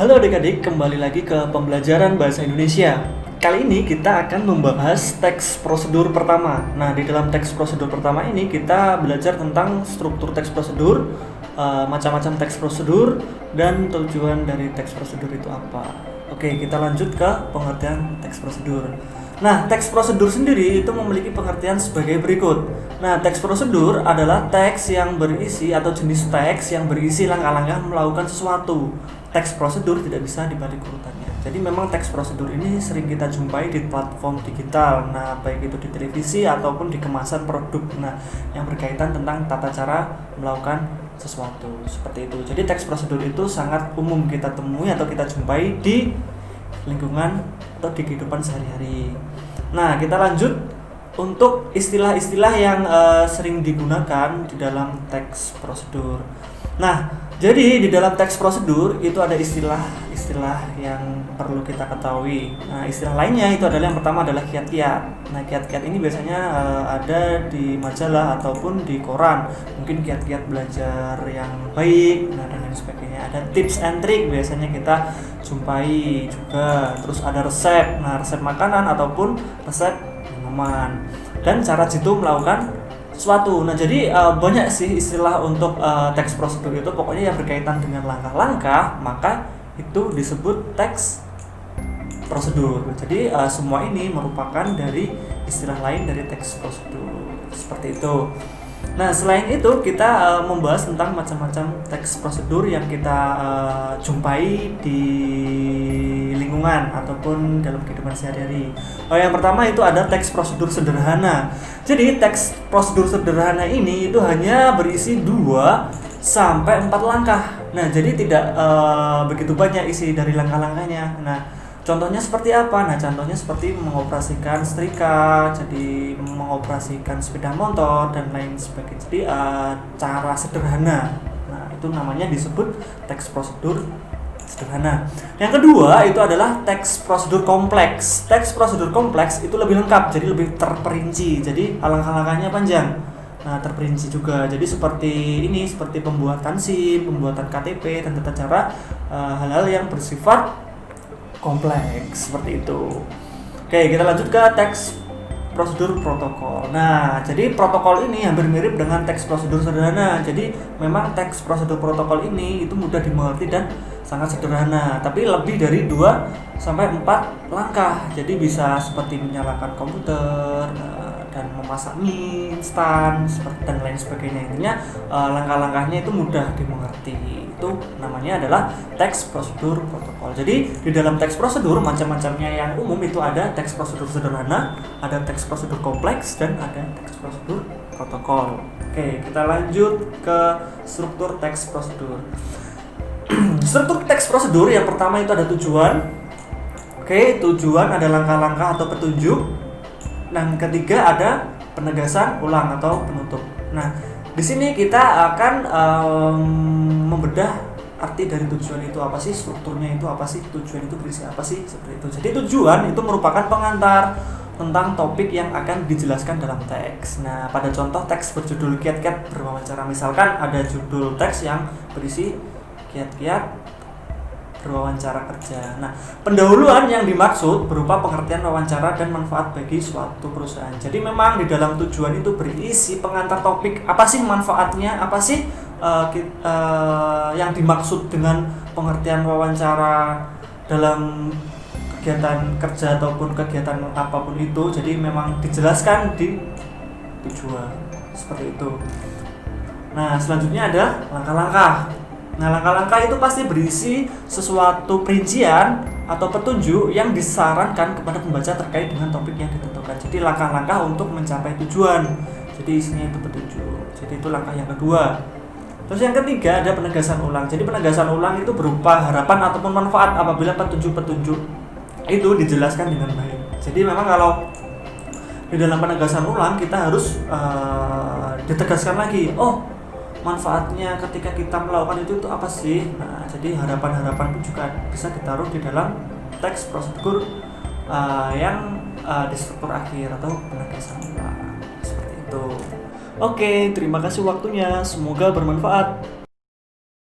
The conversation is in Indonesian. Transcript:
Halo adik-adik, kembali lagi ke pembelajaran bahasa Indonesia. Kali ini kita akan membahas teks prosedur pertama. Nah, di dalam teks prosedur pertama ini kita belajar tentang struktur teks prosedur, macam-macam teks prosedur, dan tujuan dari teks prosedur itu apa. Oke, kita lanjut ke pengertian teks prosedur. Nah, teks prosedur sendiri itu memiliki pengertian sebagai berikut. Nah, teks prosedur adalah teks yang berisi atau jenis teks yang berisi langkah-langkah melakukan sesuatu. Teks prosedur tidak bisa dibalik urutannya. Jadi memang teks prosedur ini sering kita jumpai di platform digital. Nah, baik itu di televisi ataupun di kemasan produk. Nah, yang berkaitan tentang tata cara melakukan sesuatu seperti itu. Jadi teks prosedur itu sangat umum kita temui atau kita jumpai di lingkungan atau di kehidupan sehari-hari. Nah, kita lanjut untuk istilah-istilah yang sering digunakan di dalam teks prosedur. Nah, jadi di dalam teks prosedur itu ada istilah-istilah yang perlu kita ketahui. Nah, istilah lainnya itu adalah yang pertama adalah kiat-kiat. Nah, kiat-kiat ini biasanya ada di majalah ataupun di koran. Mungkin kiat-kiat belajar yang baik, nah, dan lain sebagainya. Ada tips and trick biasanya kita jumpai juga. Terus ada resep. Nah, resep makanan ataupun resep minuman. Dan cara jitu melakukan sesuatu. Nah, jadi banyak sih istilah untuk teks prosedur itu, pokoknya yang berkaitan dengan langkah-langkah, maka itu disebut teks prosedur. Jadi semua ini merupakan dari istilah lain dari teks prosedur. Seperti itu. Nah, selain itu kita membahas tentang macam-macam teks prosedur yang kita jumpai di lingkungan ataupun dalam kehidupan sehari-hari. Yang pertama itu ada teks prosedur sederhana. Jadi teks prosedur sederhana ini itu hanya berisi 2 sampai 4 langkah. Nah, jadi tidak begitu banyak isi dari langkah-langkahnya. Nah, contohnya seperti apa? Nah, contohnya seperti mengoperasikan setrika, jadi mengoperasikan sepeda motor dan lain sebagainya. Jadi cara sederhana. Nah, itu namanya disebut teks prosedur sederhana. Yang kedua itu adalah teks prosedur kompleks. Teks prosedur kompleks itu lebih lengkap, jadi lebih terperinci. Jadi langkah-langkahnya panjang. Nah, terperinci juga. Jadi seperti ini, seperti pembuatan SIM, pembuatan KTP dan tata cara hal-hal yang bersifat kompleks seperti itu. Oke, kita lanjut ke teks prosedur protokol. Nah, jadi protokol ini hampir mirip dengan teks prosedur sederhana. Jadi memang teks prosedur protokol ini itu mudah dimengerti dan sangat sederhana, tapi lebih dari 2 sampai 4 langkah. Jadi bisa seperti menyalakan komputer dan memasak mie instan dan lain sebagainya. Intinya langkah-langkahnya itu mudah dimengerti. Itu namanya adalah teks prosedur protokol. Jadi di dalam teks prosedur macam-macamnya yang umum itu ada teks prosedur sederhana, ada teks prosedur kompleks, dan ada teks prosedur protokol. Oke, kita lanjut ke struktur teks prosedur. Struktur teks prosedur yang pertama itu ada tujuan. Oke, tujuan ada langkah-langkah atau petunjuk. Dan ketiga ada penegasan ulang atau penutup. Nah, di sini kita akan membedah arti dari tujuan itu apa sih, strukturnya itu apa sih, tujuan itu berisi apa sih, seperti itu. Jadi tujuan itu merupakan pengantar tentang topik yang akan dijelaskan dalam teks. Nah, pada contoh teks berjudul kiat-kiat berwawancara, misalkan ada judul teks yang berisi kiat-kiat berwawancara kerja. Nah, pendahuluan yang dimaksud berupa pengertian wawancara dan manfaat bagi suatu perusahaan. Jadi memang di dalam tujuan itu berisi pengantar topik. Apa sih manfaatnya? Apa sih yang dimaksud dengan pengertian wawancara dalam kegiatan kerja ataupun kegiatan apapun itu. Jadi memang dijelaskan di tujuan. Seperti itu. Nah, selanjutnya ada langkah-langkah. Nah, langkah-langkah itu pasti berisi sesuatu perincian atau petunjuk yang disarankan kepada pembaca terkait dengan topik yang ditentukan. Jadi langkah-langkah untuk mencapai tujuan. Jadi isinya itu petunjuk. Jadi itu langkah yang kedua. Terus yang ketiga ada penegasan ulang. Jadi penegasan ulang itu berupa harapan ataupun manfaat apabila petunjuk-petunjuk itu dijelaskan dengan baik. Jadi memang kalau di dalam penegasan ulang kita harus ditegaskan lagi. Oh, manfaatnya ketika kita melakukan itu apa sih? Nah, jadi harapan-harapan pun juga bisa ditaruh di dalam teks prosedur yang di struktur akhir atau penegasan ulang seperti itu. Oke, terima kasih waktunya. Semoga bermanfaat.